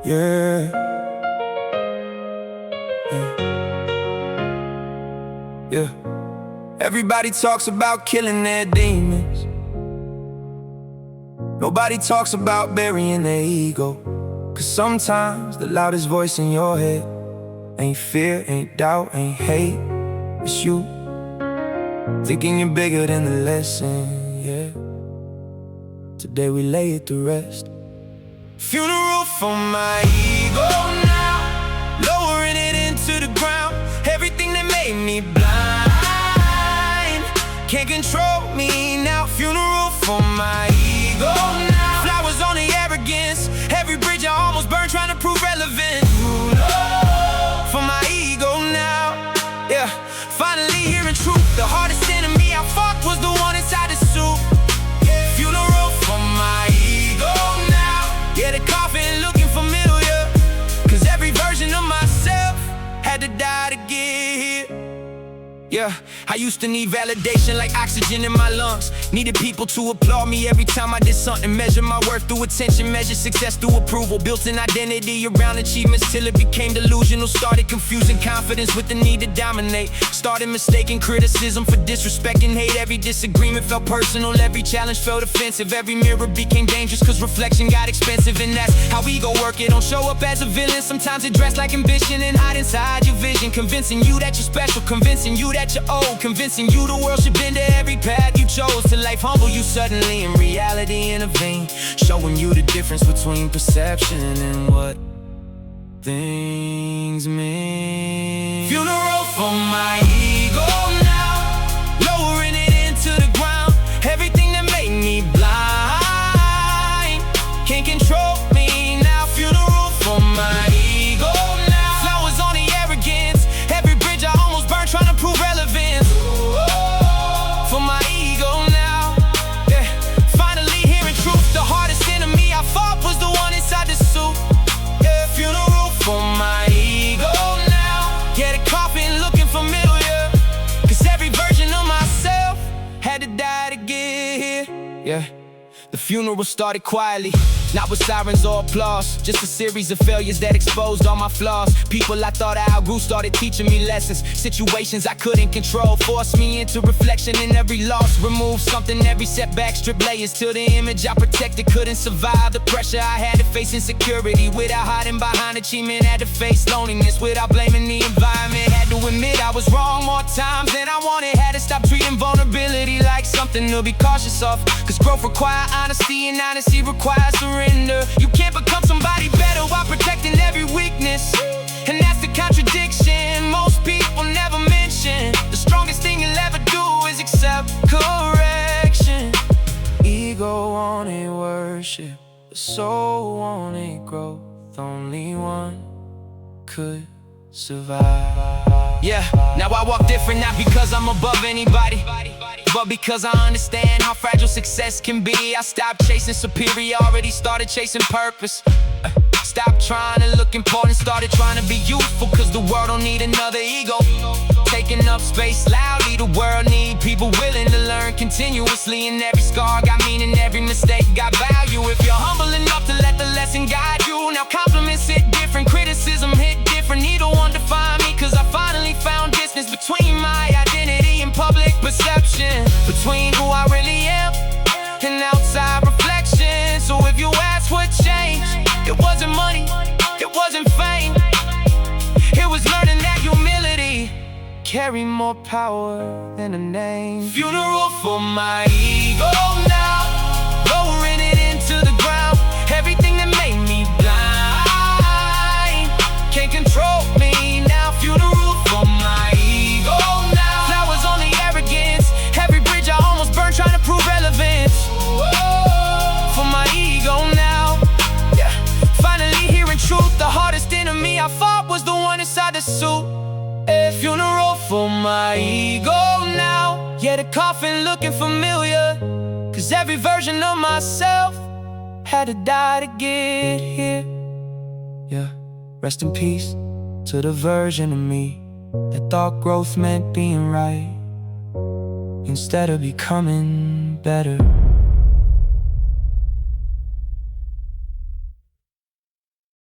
Yeah, yeah. Everybody talks about killing their demons. Nobody talks about burying their ego. Cause sometimes the loudest voice in your head ain't fear, ain't doubt, ain't hate. It's you, thinking you're bigger than the lesson, yeah. Today we lay it to rest. Funeral for my ego now, lowering it into the ground. Everything that made me blind can't control me now. Funeral for my ego now. Flowers on the arrogance. Every bridge I almost burned trying to prove relevant. For my ego now, yeah. Finally hearing truth. The hardest enemy I fought was the one inside the suit. Funeral for my ego now. Yeah, the coffin looking familiar, cause every version of myself had to die to get here. Yeah, I used to need validation like oxygen in my lungs. Needed people to applaud me every time I did something. Measure my worth through attention, measure success through approval. Built an identity around achievements till it became delusional. Started confusing confidence with the need to dominate. Started mistaking criticism for disrespect and hate. Every disagreement felt personal, every challenge felt offensive. Every mirror became dangerous cause reflection got expensive. And that's how ego work, it don't show up as a villain. Sometimes it dressed like ambition and hide inside your vision. Convincing you that you're special, convincing you that you're old, convincing you the world should bend to every path you chose. Till life humble you suddenly and reality intervene, showing you the difference between perception and what things mean. Funeral for my ego now, lowering it into the ground. Everything that made me blind can't control me now. Funeral for my ego now. Flowers on the arrogance. Every bridge I almost burned trying to prove relevance. For my ego now, yeah. Finally hearing truth. The hardest enemy I fought was the one inside the suit. Yeah, funeral for my ego now. Yeah, the coffin looking familiar, cause every version of myself had to die to get here. Yeah, the funeral started quietly, not with sirens or applause. Just a series of failures that exposed all my flaws. People I thought I outgrew started teaching me lessons. Situations I couldn't control forced me into reflection. In every loss removed something, every setback stripped layers till the image I protected couldn't survive the pressure. I had to face insecurity without hiding behind achievement. Had to face loneliness without blaming the environment. Had to admit I was wrong more times than I wanted. Had to stop treating vulnerability like something to be cautious of, cause growth requires honesty and honesty requires surrender. You can't become somebody better while protecting every weakness, and that's the contradiction most people never mention. The strongest thing you'll ever do is accept correction. Ego wanted worship, the soul wanted growth. Only one could survive. Yeah, now I walk different, not because I'm above anybody, but because I understand how fragile success can be. I stopped chasing superiority, started chasing purpose. Stopped trying to look important, started trying to be useful, cause the world don't need another ego taking up space loudly. The world need people willing to learn continuously. And every scar got meaning, every mistake got value. If you're humble enough to let the lesson guide you. Now compliments hit different, criticism hit different. Neither one define me, cause I finally found distance between my identity and public perception, between who I really am and outside reflection. So if you ask what changed, it wasn't money, it wasn't fame. It was learning that humility carry more power than a name. Funeral for my ego now, lowering it into the ground. Everything that made me blind can't control me now. Funeral for my ego now. Flowers on the arrogance. Every bridge I almost burned trying to prove relevance. For my ego now, yeah. Finally hearing truth. The hardest enemy I fought was the one inside the suit. A funeral for my ego now. Yeah, the coffin looking familiar, cause every version of myself had to die to get here. Yeah, rest in peace to the version of me that thought growth meant being right instead of becoming better.